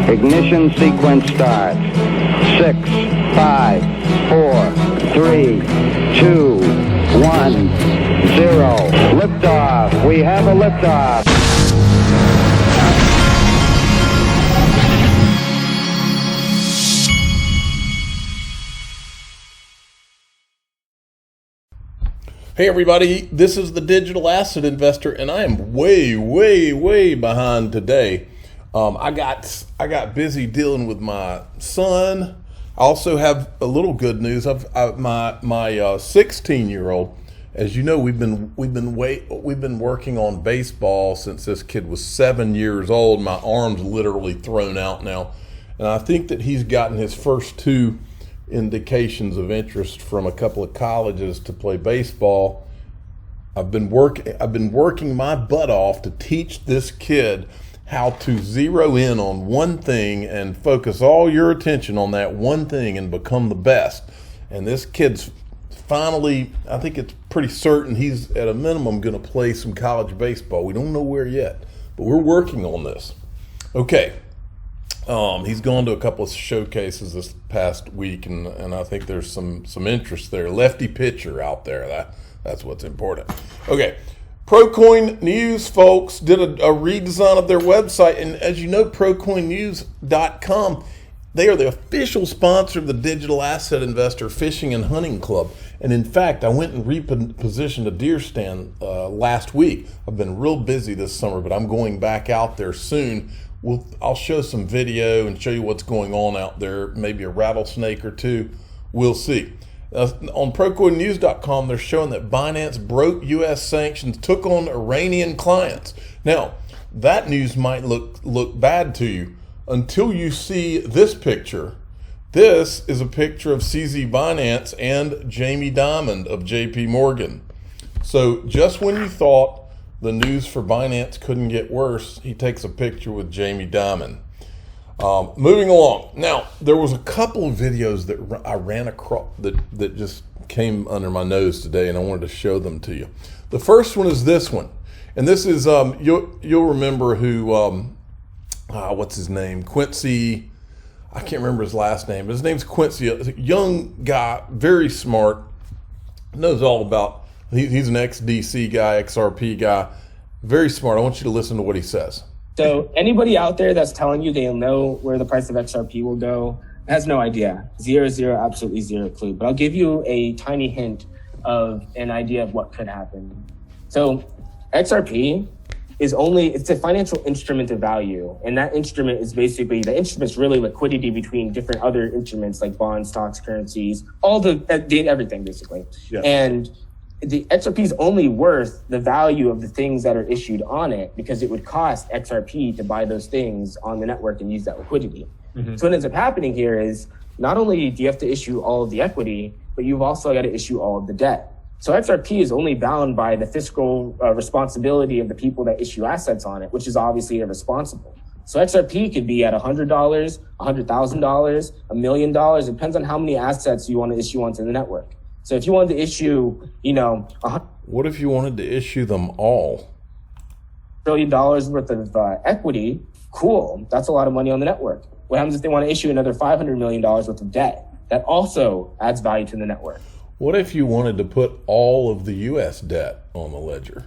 Ignition sequence starts. 6, 5, 4, 3, 2, 1, 0. Liftoff. We have a liftoff. Hey everybody, this is the Digital Asset Investor, and I am way behind today. I got busy dealing with my son. I also have a little good news. My 16-year-old, as you know, we've been working on baseball since this kid was 7 years old. My arm's literally thrown out now, and I think that he's gotten his first two indications of interest from a couple of colleges to play baseball. I've been working my butt off to teach this kid how to zero in on one thing and focus all your attention on that one thing and become the best. And this kid's finally, I think it's pretty certain he's at a minimum going to play some college baseball. We don't know where yet, but we're working on this. Okay. He's gone to a couple of showcases this past week, and I think there's some interest there. Lefty pitcher out there. That's what's important. Okay, ProCoin News, folks, did a redesign of their website, and as you know, ProCoinNews.com, they are the official sponsor of the Digital Asset Investor Fishing and Hunting Club. And in fact, I went and repositioned a deer stand last week. I've been real busy this summer, but I'm going back out there soon. I'll show some video and show you what's going on out there, maybe a rattlesnake or two. We'll see. On ProCoinNews.com, they're showing that Binance broke U.S. sanctions, took on Iranian clients. Now, that news might look bad to you until you see this picture. This is a picture of CZ Binance and Jamie Dimon of JP Morgan. So just when you thought the news for Binance couldn't get worse, he takes a picture with Jamie Dimon. Moving along. Now, there was a couple of videos that I ran across that just came under my nose today, and I wanted to show them to you. The first one is this one. And this is, you'll remember who, what's his name? Quincy, I can't remember his last name, but his name's Quincy, a young guy, very smart, knows all about. He's an ex-DC guy, XRP guy, very smart. I want you to listen to what he says. So anybody out there that's telling you they'll know where the price of XRP will go has no idea. Absolutely zero clue. But I'll give you a tiny hint of an idea of what could happen. So XRP it's a financial instrument of value. And that instrument is basically, the instrument's really liquidity between different other instruments like bonds, stocks, currencies, everything basically. Yeah. And the XRP is only worth the value of the things that are issued on it, because it would cost XRP to buy those things on the network and use that liquidity. Mm-hmm. So what ends up happening here is not only do you have to issue all of the equity, but you've also got to issue all of the debt. So XRP is only bound by the fiscal responsibility of the people that issue assets on it, which is obviously irresponsible. So XRP could be at $100, $100,000, $1 million. It depends on how many assets you want to issue onto the network. So if you wanted to issue, what if you wanted to issue them all? $1 trillion worth of equity, cool. That's a lot of money on the network. What happens if they want to issue another $500 million worth of debt? That also adds value to the network. What if you wanted to put all of the U.S. debt on the ledger?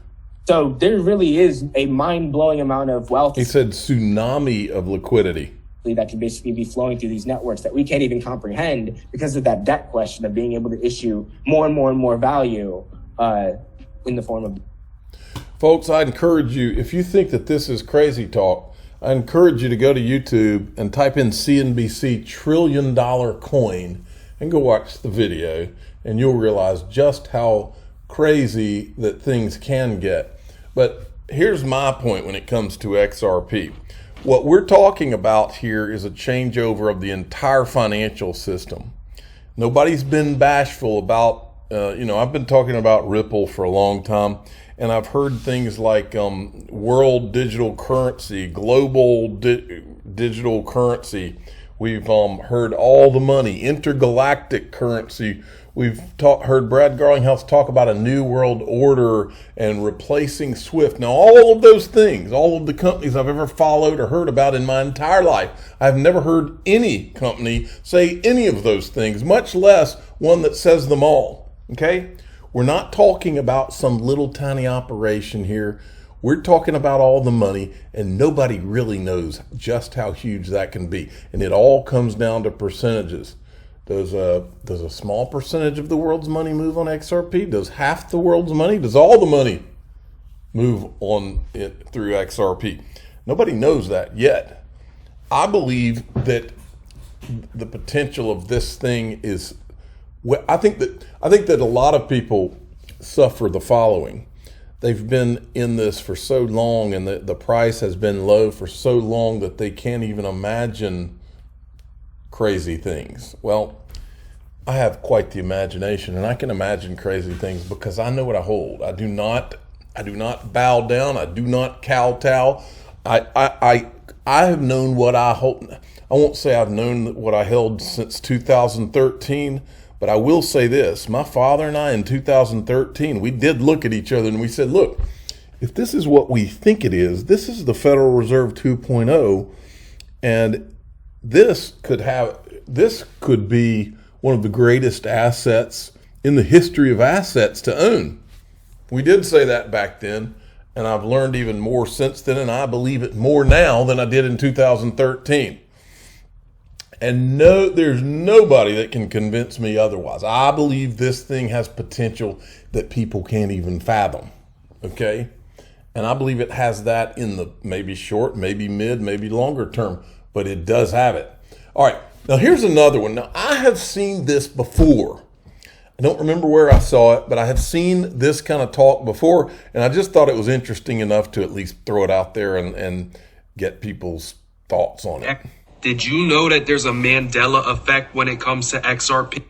So there really is a mind-blowing amount of wealth. He said tsunami of liquidity that can basically be flowing through these networks that we can't even comprehend because of that debt question of being able to issue more and more value in the form of. Folks, I encourage you, if you think that this is crazy talk, I encourage you to go to YouTube and type in CNBC $1 trillion coin and go watch the video, and you'll realize just how crazy that things can get. But here's my point when it comes to XRP. What we're talking about here is a changeover of the entire financial system. Nobody's been bashful about, I've been talking about Ripple for a long time, and I've heard things like world digital currency, global digital currency. We've heard all the money, intergalactic currency. We've heard Brad Garlinghouse talk about a new world order and replacing SWIFT. Now, all of those things, all of the companies I've ever followed or heard about in my entire life, I've never heard any company say any of those things, much less one that says them all. Okay? We're not talking about some little tiny operation here. We're talking about all the money, and nobody really knows just how huge that can be. And it all comes down to percentages. Does a small percentage of the world's money move on XRP? Does half the world's money? Does all the money move on it through XRP? Nobody knows that yet. I believe that the potential of this thing is, I think that a lot of people suffer the following. They've been in this for so long, and the price has been low for so long that they can't even imagine crazy things. Well, I have quite the imagination, and I can imagine crazy things because I know what I hold. I do not bow down. I do not kowtow. I have known what I hold. I won't say I've known what I held since 2013, but I will say this. My father and I in 2013, we did look at each other and we said, look, if this is what we think it is, this is the Federal Reserve 2.0, and this could be one of the greatest assets in the history of assets to own. We did say that back then, and I've learned even more since then, and I believe it more now than I did in 2013. And no, there's nobody that can convince me otherwise. I believe this thing has potential that people can't even fathom, okay? And I believe it has that in the maybe short, maybe mid, maybe longer term, but it does have it. All right, now here's another one. Now, I have seen this before. I don't remember where I saw it, but I have seen this kind of talk before, and I just thought it was interesting enough to at least throw it out there and get people's thoughts on it. Did you know that there's a Mandela effect when it comes to XRP?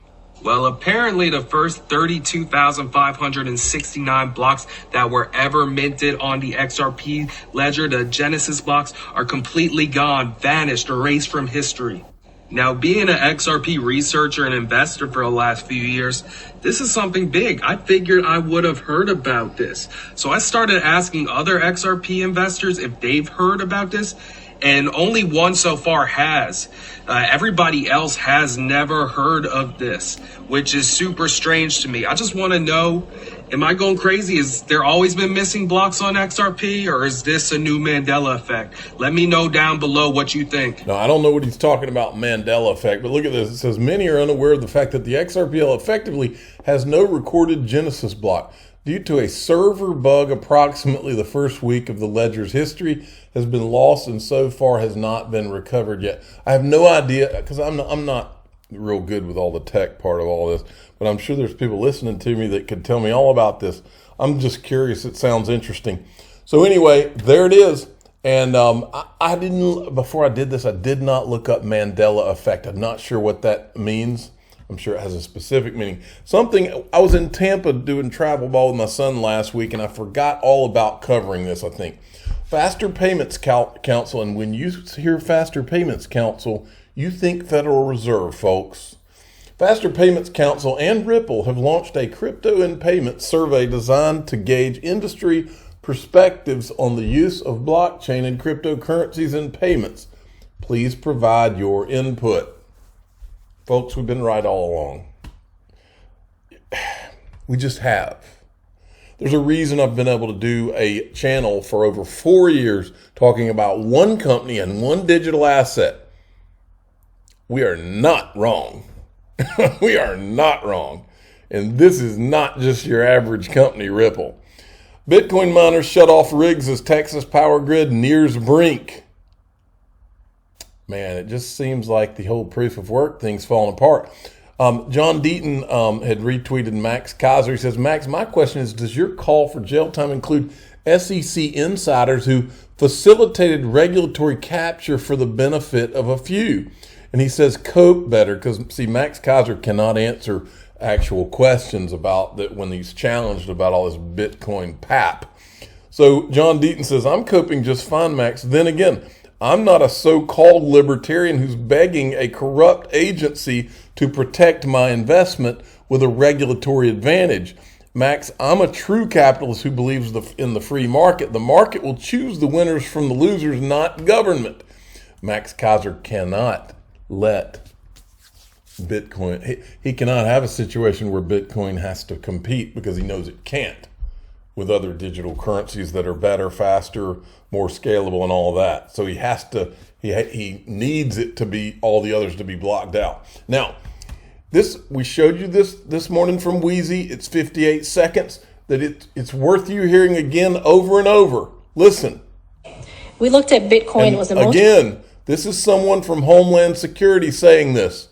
Well, apparently the first 32,569 blocks that were ever minted on the XRP ledger, the Genesis blocks, are completely gone, vanished, erased from history. Now, being an XRP researcher and investor for the last few years, this is something big. I figured I would have heard about this. So I started asking other XRP investors if they've heard about this, and only one so far has. Everybody else has never heard of this, which is super strange to me. I just want to know, am I going crazy? Is there always been missing blocks on XRP, or is this a new Mandela effect? Let me know down below what you think. Now, I don't know what he's talking about, Mandela effect, but look at this. It says, many are unaware of the fact that the XRPL effectively has no recorded Genesis block. Due to a server bug, approximately the first week of the ledger's history has been lost and so far has not been recovered yet. I have no idea, because I'm not real good with all the tech part of all this, but I'm sure there's people listening to me that could tell me all about this. I'm just curious. It sounds interesting. So anyway, there it is. And I didn't, before I did this, I did not look up Mandela effect. I'm not sure what that means. I'm sure it has a specific meaning. I was in Tampa doing travel ball with my son last week, and I forgot all about covering this, I think. Faster Payments Council, and when you hear Faster Payments Council, you think Federal Reserve, folks. Faster Payments Council and Ripple have launched a crypto and payments survey designed to gauge industry perspectives on the use of blockchain and cryptocurrencies in payments. Please provide your input. Folks, we've been right all along. We just have. There's a reason I've been able to do a channel for over 4 years talking about one company and one digital asset. We are not wrong. We are not wrong. And this is not just your average company, Ripple. Bitcoin miners shut off rigs as Texas power grid nears brink. Man, it just seems like the whole proof of work thing's falling apart. John Deaton had retweeted Max Kaiser. He says, Max, my question is, does your call for jail time include SEC insiders who facilitated regulatory capture for the benefit of a few? And he says, cope better, because, see, Max Kaiser cannot answer actual questions about that when he's challenged about all this Bitcoin pap. So John Deaton says, I'm coping just fine, Max. Then again, I'm not a so-called libertarian who's begging a corrupt agency to protect my investment with a regulatory advantage. Max, I'm a true capitalist who believes in the free market. The market will choose the winners from the losers, not government. Max Kaiser cannot let Bitcoin, he cannot have a situation where Bitcoin has to compete because he knows it can't with other digital currencies that are better, faster, more scalable and all that. So he has to, he needs it to be, all the others to be blocked out. Now, we showed you this morning from Wheezy. It's 58 seconds that it's worth you hearing again over and over. Listen. We looked at Bitcoin and was the most. Again, this is someone from Homeland Security saying this.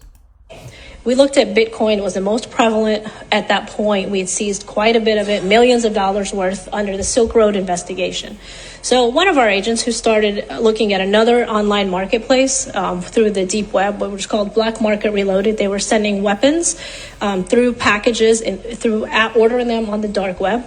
We looked at Bitcoin was the most prevalent at that point. We had seized quite a bit of it, millions of dollars worth under the Silk Road investigation. So one of our agents who started looking at another online marketplace through the deep web, what was called Black Market Reloaded, they were sending weapons through packages and ordering them on the dark web.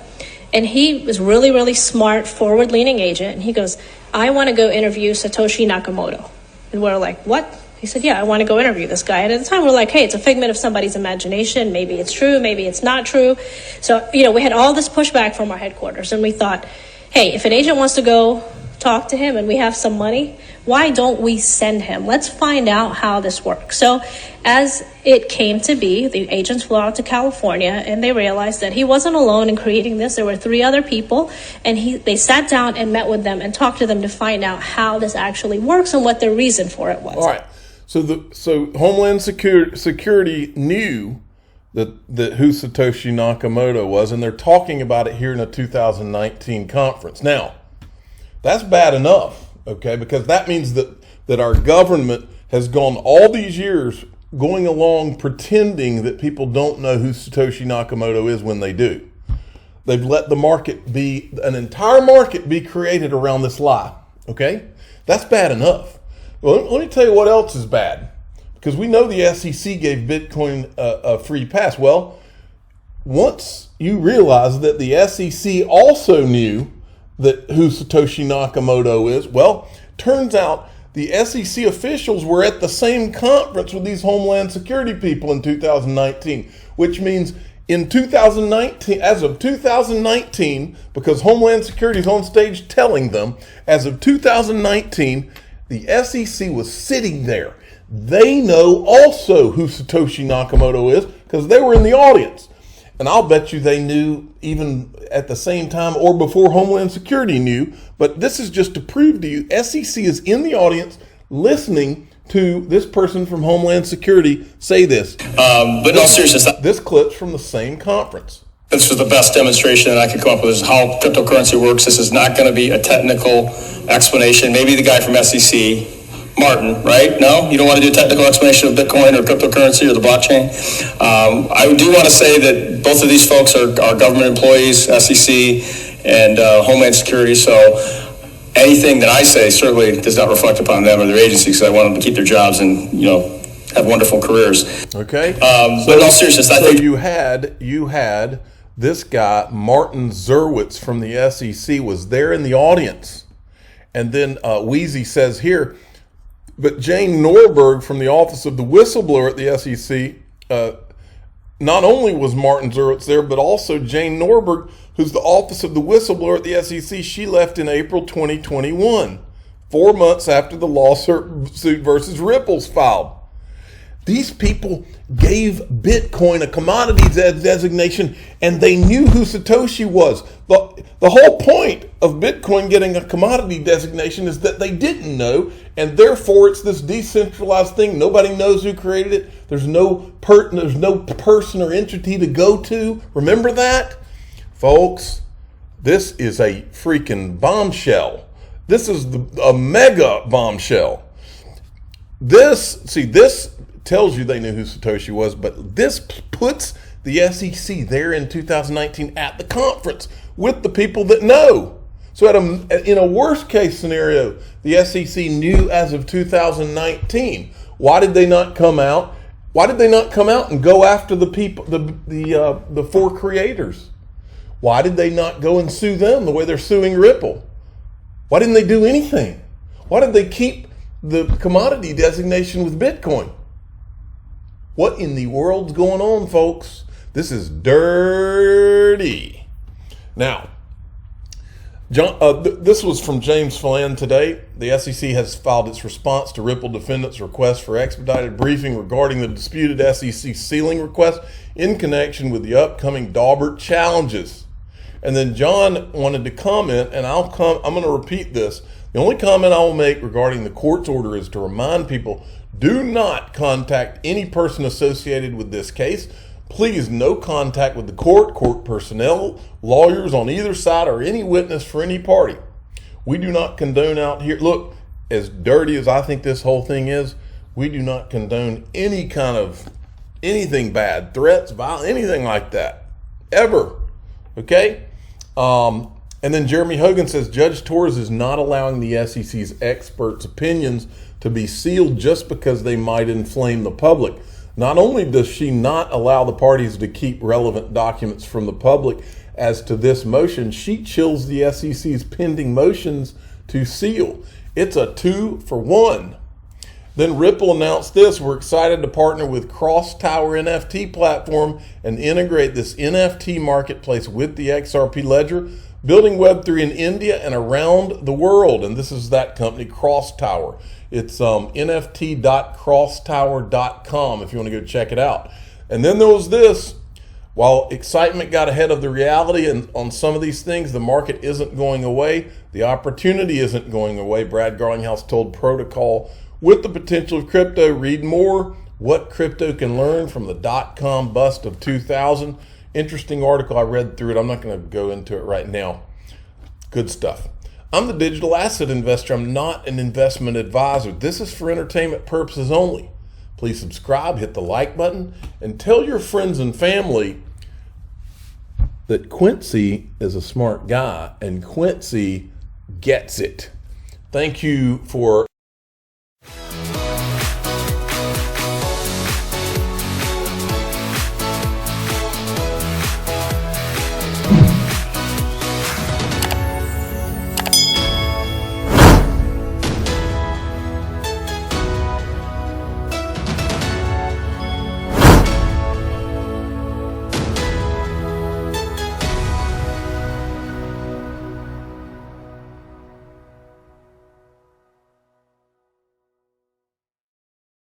And he was really, really smart, forward-leaning agent. And he goes, I want to go interview Satoshi Nakamoto. And we're like, what? He said, yeah, I want to go interview this guy. And at the time, we're like, hey, it's a figment of somebody's imagination. Maybe it's true. Maybe it's not true. So, we had all this pushback from our headquarters. And we thought, hey, if an agent wants to go talk to him and we have some money, why don't we send him? Let's find out how this works. So as it came to be, the agents flew out to California and they realized that he wasn't alone in creating this. There were 3 other people, and they sat down and met with them and talked to them to find out how this actually works and what the reason for it was. All right. So Homeland Security knew that who Satoshi Nakamoto was, and they're talking about it here in a 2019 conference. Now, that's bad enough, okay? Because that means that our government has gone all these years going along pretending that people don't know who Satoshi Nakamoto is when they do. They've let the market an entire market be created around this lie, okay? That's bad enough. Well, let me tell you what else is bad, because we know the SEC gave Bitcoin a free pass. Well, once you realize that the SEC also knew that who Satoshi Nakamoto is, well, turns out the SEC officials were at the same conference with these Homeland Security people in 2019, which means in 2019, as of 2019, because Homeland Security is on stage telling them, as of 2019, the SEC was sitting there. They know also who Satoshi Nakamoto is because they were in the audience. And I'll bet you they knew even at the same time or before Homeland Security knew. But this is just to prove to you, SEC is in the audience listening to this person from Homeland Security say this. But in all seriousness, this clip's from the same conference. This was the best demonstration that I could come up with is how cryptocurrency works. This is not going to be a technical explanation. Maybe the guy from SEC, Martin, right? No? You don't want to do a technical explanation of Bitcoin or cryptocurrency or the blockchain? I do want to say that both of these folks are government employees, SEC and Homeland Security, so anything that I say certainly does not reflect upon them or their agency, because I want them to keep their jobs and, have wonderful careers. Okay. But in all seriousness, I think you had this guy, Martin Zerwitz from the SEC, was there in the audience. And then Wheezy says here, but Jane Norberg from the Office of the Whistleblower at the SEC, not only was Martin Zerwitz there, but also Jane Norberg, who's the Office of the Whistleblower at the SEC, she left in April 2021, 4 months after the lawsuit versus Ripple's filed. These people gave Bitcoin a commodity designation, and they knew who Satoshi was. The whole point of Bitcoin getting a commodity designation is that they didn't know, and therefore it's this decentralized thing. Nobody knows who created it. There's no person or entity to go to. Remember that? Folks, this is a freaking bombshell. This is a mega bombshell. This tells you they knew who Satoshi was, but this puts the SEC there in 2019 at the conference with the people that know. So in a worst case scenario, the SEC knew as of 2019. Why did they not come out? Why did they not come out and go after the people, the 4 creators? Why did they not go and sue them the way they're suing Ripple? Why didn't they do anything? Why did they keep the commodity designation with Bitcoin? What in the world's going on, folks? This is dirty. Now, this was from James Flynn today. The SEC has filed its response to Ripple defendants' request for expedited briefing regarding the disputed SEC ceiling request in connection with the upcoming Daubert challenges. And then John wanted to comment, and I'm going to repeat this. The only comment I will make regarding the court's order is to remind people, do not contact any person associated with this case. Please, no contact with the court, court personnel, lawyers on either side, or any witness for any party. We do not condone out here. Look, as dirty as I think this whole thing is, we do not condone any kind of anything bad, threats, violence, anything like that, ever. Okay? And then Jeremy Hogan says, Judge Torres is not allowing the SEC's experts' opinions to be sealed just because they might inflame the public. Not only does she not allow the parties to keep relevant documents from the public as to this motion, she chills the SEC's pending motions to seal. It's a 2-for-1. Then Ripple announced this: we're excited to partner with Cross Tower NFT platform and integrate this NFT marketplace with the XRP ledger, building Web3 in India and around the world. And this is that company, Cross Tower. It's nft.crosstower.com if you want to go check it out. And then there was this: while excitement got ahead of the reality and on some of these things, the market isn't going away. The opportunity isn't going away. Brad Garlinghouse told Protocol, with the potential of crypto, read more, what crypto can learn from the .com bust of 2000. Interesting article. I read through it. I'm not going to go into it right now. Good stuff. I'm the digital asset investor. I'm not an investment advisor. This is for entertainment purposes only. Please subscribe, hit the like button, and tell your friends and family that Quincy is a smart guy and Quincy gets it. Thank you for